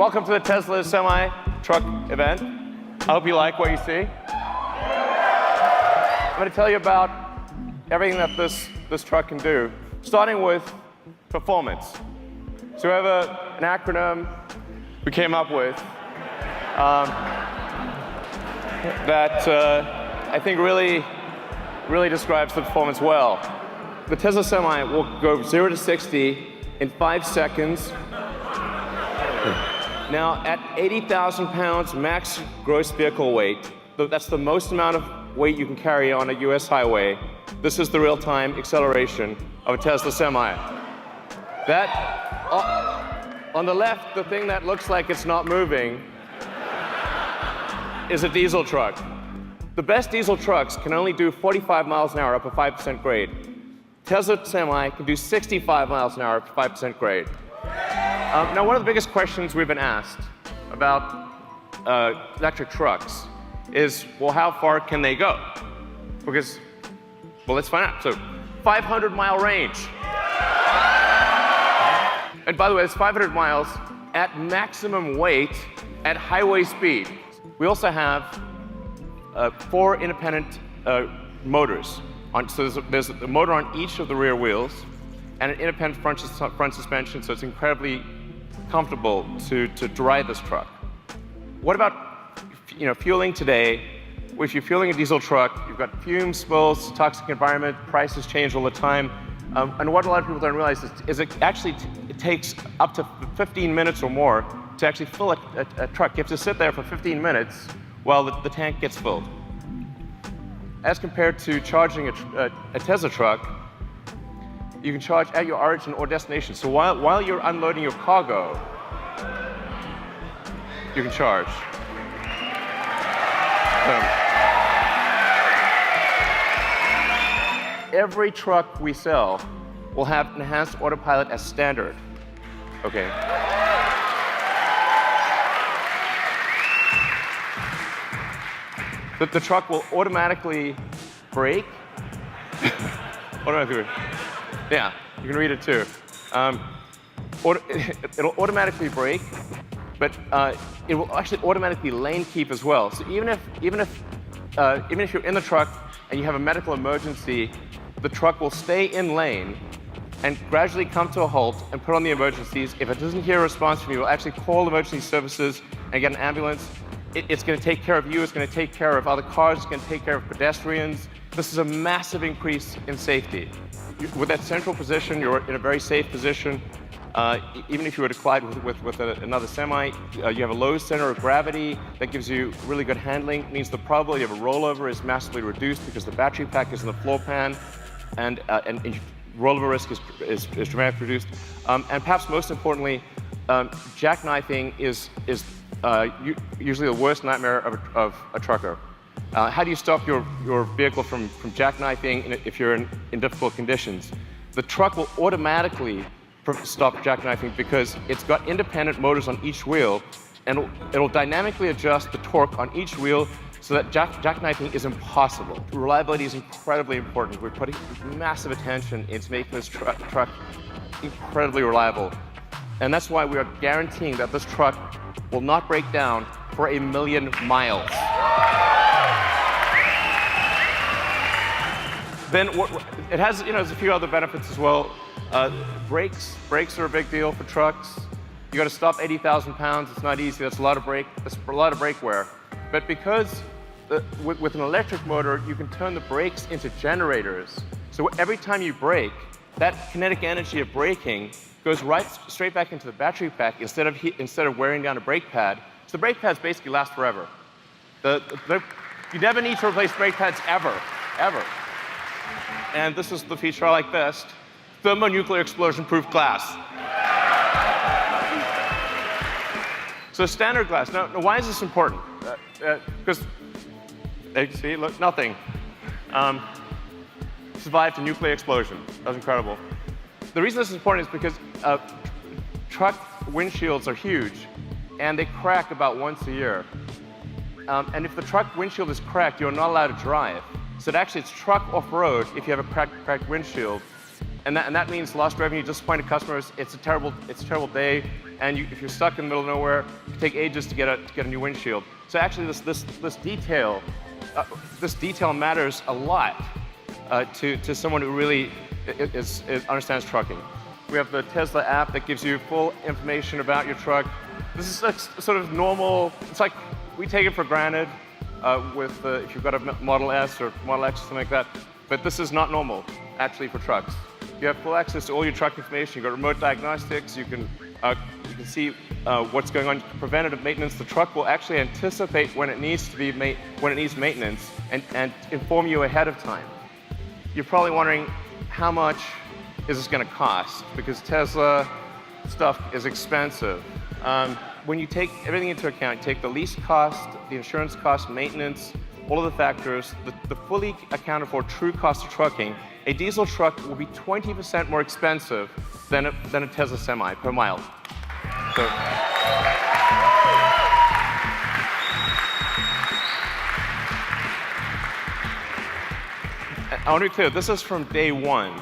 welcome to the Tesla semi-truck event. I hope you like what you see. I'm going to tell you about everything that this truck can do, starting with performance. So we have an acronym we came up with that I think really describes the performance well. The Tesla Semi will go 0 to 60 in 5 seconds. Now, at 80,000 pounds max gross vehicle weight, that's the most amount of weight you can carry on a US highway. This is the real-time acceleration of a Tesla Semi. That, on the left, the thing that looks like it's not moving is a diesel truck. The best diesel trucks can only do 45 miles an hour up a 5% grade. Tesla Semi can do 65 miles an hour up a 5% grade. Now, one of the biggest questions we've been asked about electric trucks is, well, how far can they go? Because, well, let's find out. So, 500-mile range. And by the way, it's 500 miles at maximum weight at highway speed. We also have 4 independent motors. So there's a motor on each of the rear wheels and an independent front suspension, so it's incredibly comfortable to drive this truck. What about fueling today? Well, if you're fueling a diesel truck, you've got fumes, spills, toxic environment, prices change all the time. And what a lot of people don't realize is it takes up to 15 minutes or more to actually fill a truck. You have to sit there for 15 minutes while the tank gets filled. As compared to charging a Tesla truck, you can charge at your origin or destination. So while you're unloading your cargo, you can charge. Every truck we sell will have enhanced autopilot as standard. Okay. The truck will automatically brake. Automatically. Yeah, you can read it too. It'll automatically brake, but it will actually automatically lane keep as well. So even if you're in the truck and you have a medical emergency, the truck will stay in lane and gradually come to a halt and put on the emergencies. If it doesn't hear a response from you, it will actually call emergency services and get an ambulance. It's going to take care of you. It's going to take care of other cars. It's going to take care of pedestrians. This is a massive increase in safety. With that central position, you're in a very safe position. Even if you were to collide with another semi, you have a low center of gravity that gives you really good handling. It means the probability of a rollover is massively reduced because the battery pack is in the floor pan, and rollover risk is dramatically reduced. And perhaps most importantly, jackknifing is usually the worst nightmare of a trucker. How do you stop your vehicle from jackknifing if you're in difficult conditions? The truck will automatically stop jackknifing because it's got independent motors on each wheel, and it'll dynamically adjust the torque on each wheel so that jackknifing is impossible. Reliability is incredibly important. We're putting massive attention into making this truck incredibly reliable. And that's why we are guaranteeing that this truck will not break down for 1,000,000 miles. Then it has, there's a few other benefits as well. Brakes are a big deal for trucks. You got to stop 80,000 pounds. It's not easy. That's a lot of brake wear. But because with an electric motor, you can turn the brakes into generators. So every time you brake, that kinetic energy of braking goes straight back into the battery pack instead of wearing down a brake pad. So the brake pads basically last forever. You never need to replace brake pads ever. And this is the feature I like best: thermonuclear explosion-proof glass. So standard glass. Now, why is this important? Because, see, look, nothing. Survived a nuclear explosion. That was incredible. The reason this is important is because truck windshields are huge, and they crack about once a year. And if the truck windshield is cracked, you're not allowed to drive. So actually, it's truck off-road if you have a cracked windshield. And that means lost revenue, disappointed customers. It's a terrible day. And if you're stuck in the middle of nowhere, it can take ages to get a new windshield. So actually, this detail matters a lot to someone who really understands trucking. We have the Tesla app that gives you full information about your truck. This is sort of normal. It's like we take it for granted if you've got a Model S or Model X or something like that. But this is not normal, actually, for trucks. You have full access to all your truck information. You've got remote diagnostics. You can see what's going on. Preventative maintenance. The truck will actually anticipate when it needs maintenance and inform you ahead of time. You're probably wondering, how much is this going to cost? Because Tesla stuff is expensive. When you take everything into account, you take the lease cost, the insurance cost, maintenance, all of the factors, the fully accounted for true cost of trucking, a diesel truck will be 20% more expensive than a Tesla Semi per mile. So, I want to be clear, this is from day one.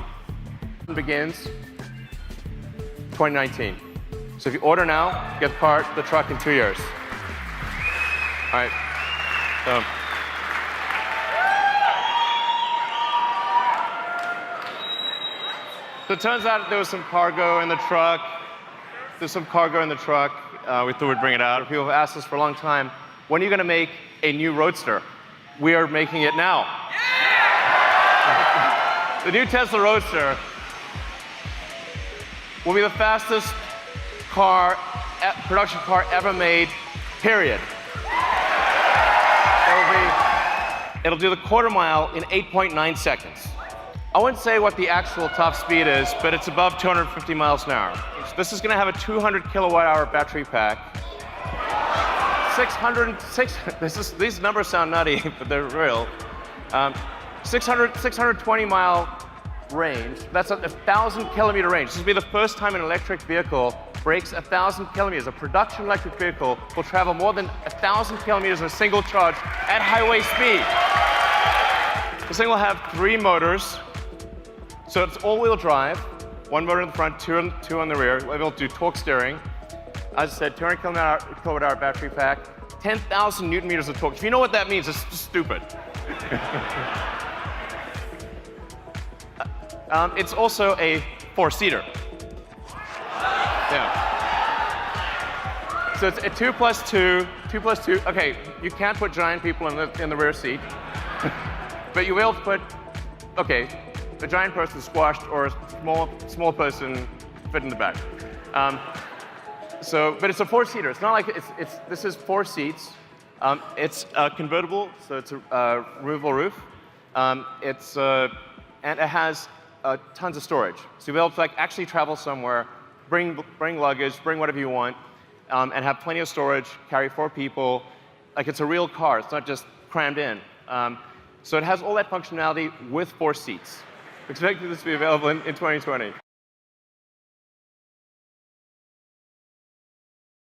It begins 2019. So if you order now, get the truck in 2 years. All right. So it turns out there was some cargo in the truck. There's some cargo in the truck. We thought we'd bring it out. People have asked us for a long time, when are you going to make a new Roadster? We are making it now. Yeah! The new Tesla Roadster will be the fastest production car ever made, period. It'll do the quarter mile in 8.9 seconds. I wouldn't say what the actual top speed is, but it's above 250 miles an hour. This is going to have a 200 kilowatt-hour battery pack. These numbers sound nutty, but they're real. 620-mile range. That's a 1,000-kilometer range. This will be the first time an electric vehicle breaks 1,000 kilometers. A production electric vehicle will travel more than 1,000 kilometers in a single charge at highway speed. This thing will have 3 motors. So it's all-wheel drive, 1 motor in the front, 2 on the rear. We'll be able to do torque steering. As I said, 200 kilowatt-hour battery pack, 10,000 newton meters of torque. If you know what that means, it's just stupid. It's also a 4-seater. Yeah. So it's a 2 plus 2. Okay, you can't put giant people in the rear seat, but you will put, okay, a giant person squashed or a small person fit in the back. But it's a 4-seater. It's not like this is 4 seats. It's convertible, so it's a removable roof. And it has tons of storage. So you'll be able to actually travel somewhere, bring luggage, bring whatever you want, and have plenty of storage, carry 4 people. Like it's a real car. It's not just crammed in. So it has all that functionality with 4 seats. Expecting this to be available in 2020.